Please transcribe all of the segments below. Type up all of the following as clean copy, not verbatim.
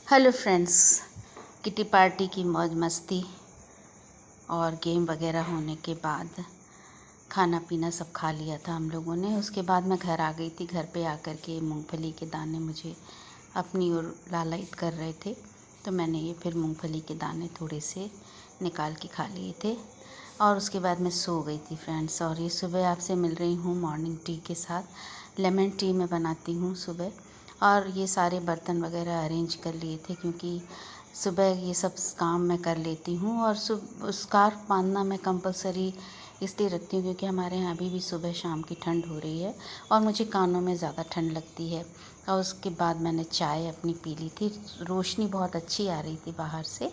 Hello friends, kitty party की मौज मस्ती और गेम वगैरह होने के बाद खाना पीना सब खा लिया था हम लोगों ने। उसके बाद मैं घर आ गई थी। घर पे आकर के मूंगफली के दाने मुझे अपनी ओर लालायित कर रहे थे, तो मैंने ये फिर मूंगफली के दाने थोड़े से निकाल के खा लिए थे और उसके बाद मैं सो गई थी फ्रेंड्स। और ये सुबह आपसे मिल रही हूँ मॉर्निंग टी के साथ। लेमन टी मैं बनाती हूँ सुबह, और ये सारे बर्तन वगैरह अरेंज कर लिए थे क्योंकि सुबह ये सब काम मैं कर लेती हूँ। और स्कार्फ बांधना मैं कंपलसरी इसलिए रखती हूँ क्योंकि हमारे यहाँ अभी भी सुबह शाम की ठंड हो रही है और मुझे कानों में ज़्यादा ठंड लगती है। और उसके बाद मैंने चाय अपनी पी ली थी। रोशनी बहुत अच्छी आ रही थी बाहर से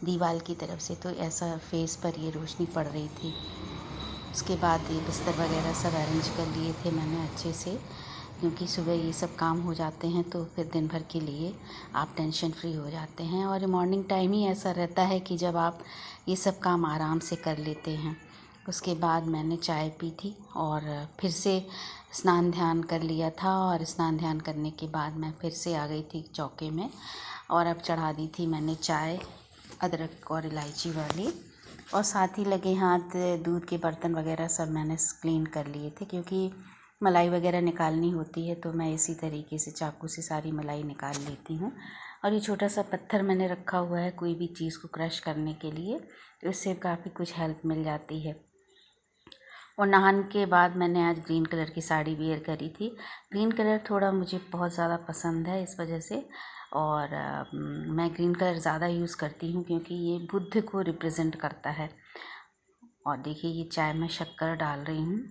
दीवार की तरफ से, तो ऐसा फेस पर ये रोशनी पड़ रही थी। उसके बाद ये बिस्तर वगैरह सब अरेंज कर लिए थे मैंने अच्छे से, क्योंकि सुबह ये सब काम हो जाते हैं तो फिर दिन भर के लिए आप टेंशन फ्री हो जाते हैं। और मॉर्निंग टाइम ही ऐसा रहता है कि जब आप ये सब काम आराम से कर लेते हैं। उसके बाद मैंने चाय पी थी और फिर से स्नान ध्यान कर लिया था। और स्नान ध्यान करने के बाद मैं फिर से आ गई थी चौके में, और अब चढ़ा दी थी मैंने चाय अदरक और इलायची वाली। और साथ ही लगे हाथ दूध के बर्तन वगैरह सब मैंने क्लीन कर लिए थे, क्योंकि मलाई वगैरह निकालनी होती है तो मैं इसी तरीके से चाकू से सारी मलाई निकाल लेती हूँ। और ये छोटा सा पत्थर मैंने रखा हुआ है कोई भी चीज़ को क्रश करने के लिए, तो इससे काफ़ी कुछ हेल्प मिल जाती है। और नहाने के बाद मैंने आज ग्रीन कलर की साड़ी वेयर करी थी। ग्रीन कलर थोड़ा मुझे बहुत ज़्यादा पसंद है इस वजह से, और मैं ग्रीन कलर ज़्यादा यूज़ करती हूँ क्योंकि ये बुद्ध को रिप्रेजेंट करता है। और देखिए ये चाय में शक्कर डाल रही हूँ।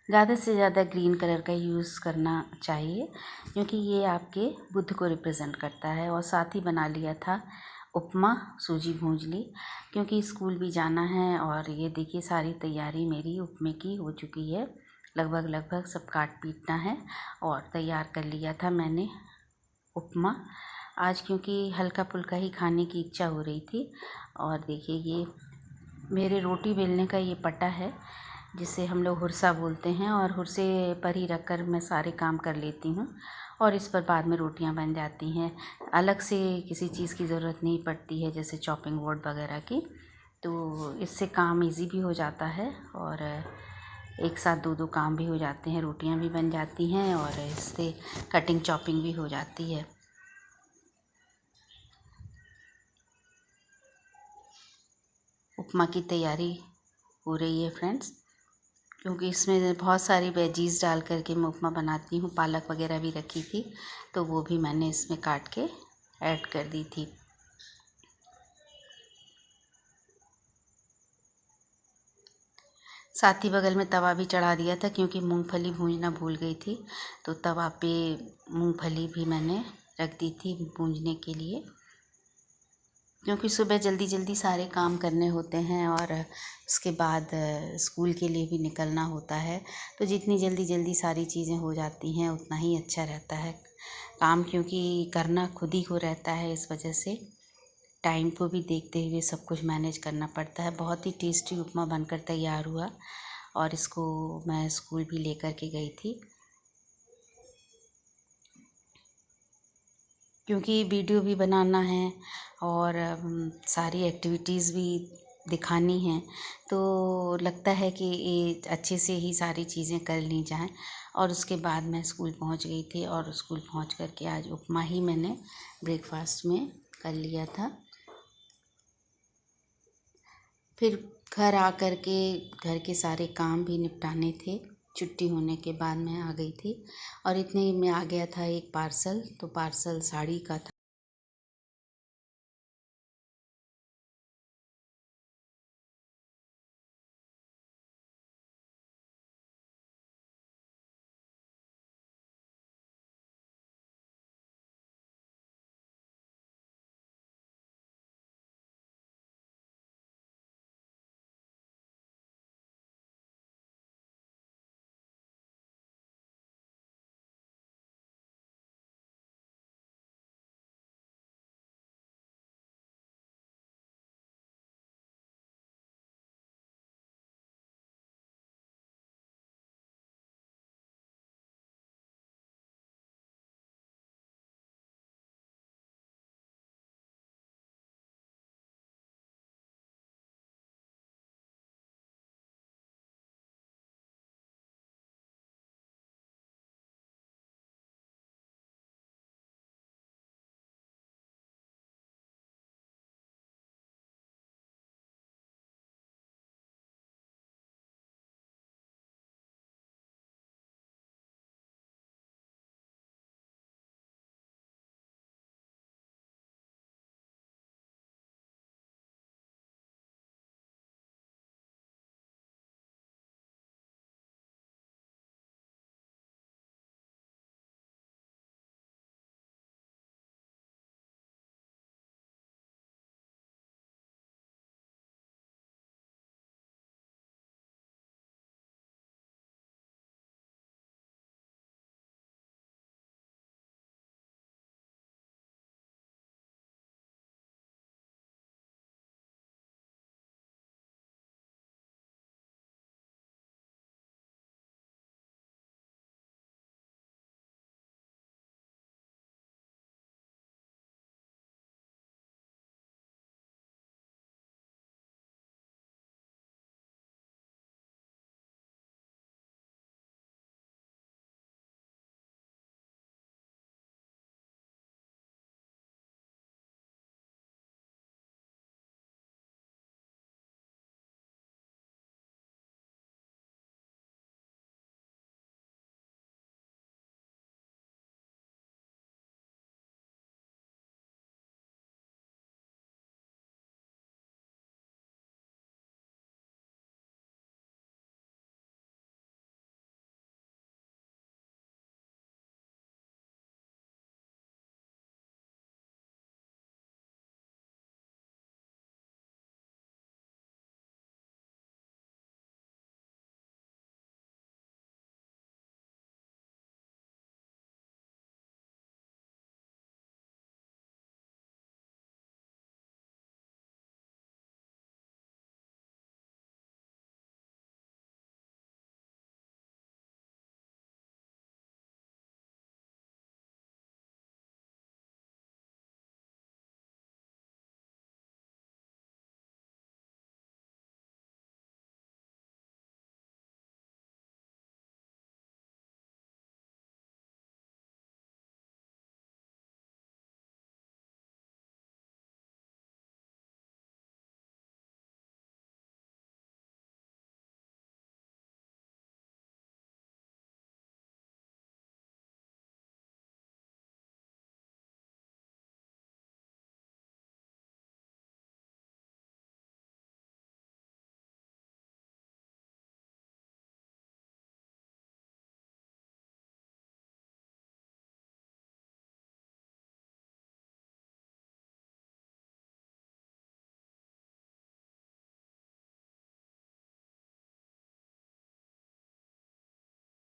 ज़्यादा से ज़्यादा ग्रीन कलर का यूज़ करना चाहिए क्योंकि ये आपके बुद्ध को रिप्रेजेंट करता है। और साथ ही बना लिया था उपमा, सूजी भूंज ली क्योंकि स्कूल भी जाना है। और ये देखिए सारी तैयारी मेरी उपमे की हो चुकी है, लगभग सब काट पीटना है और तैयार कर लिया था मैंने उपमा आज, क्योंकि हल्का फुल्का ही खाने की इच्छा हो रही थी। और देखिए ये मेरे रोटी बेलने का ये पटा है जिसे हम लोग हुरसा बोलते हैं, और हुरसे पर ही रख कर मैं सारे काम कर लेती हूँ और इस पर बाद में रोटियां बन जाती हैं। अलग से किसी चीज़ की ज़रूरत नहीं पड़ती है जैसे चॉपिंग बोर्ड वगैरह की, तो इससे काम इजी भी हो जाता है और एक साथ दो काम भी हो जाते हैं। रोटियां भी बन जाती हैं और इससे कटिंग चॉपिंग भी हो जाती है। उपमा की तैयारी हो रही है फ्रेंड्स, क्योंकि इसमें बहुत सारी वेजीज़ डाल करके मैं उपमा बनाती हूँ। पालक वगैरह भी रखी थी तो वो भी मैंने इसमें काट के ऐड कर दी थी। साथ ही बगल में तवा भी चढ़ा दिया था क्योंकि मूंगफली भूंजना भूल गई थी, तो तवा पे मूंगफली भी मैंने रख दी थी भूंजने के लिए, क्योंकि सुबह जल्दी जल्दी सारे काम करने होते हैं और उसके बाद स्कूल के लिए भी निकलना होता है। तो जितनी जल्दी जल्दी सारी चीज़ें हो जाती हैं उतना ही अच्छा रहता है काम, क्योंकि करना खुद ही को रहता है। इस वजह से टाइम को भी देखते हुए सब कुछ मैनेज करना पड़ता है। बहुत ही टेस्टी उपमा बनकर तैयार हुआ और इसको मैं स्कूल भी लेकर के गई थी, क्योंकि वीडियो भी बनाना है और सारी एक्टिविटीज़ भी दिखानी हैं, तो लगता है कि ये अच्छे से ही सारी चीज़ें कर ली जाएं। और उसके बाद मैं स्कूल पहुंच गई थी और स्कूल पहुंच कर के आज उपमा ही मैंने ब्रेकफास्ट में कर लिया था। फिर घर आ कर के घर के सारे काम भी निपटाने थे। छुट्टी होने के बाद मैं आ गई थी और इतने में आ गया था एक पार्सल, तो पार्सल साड़ी का था।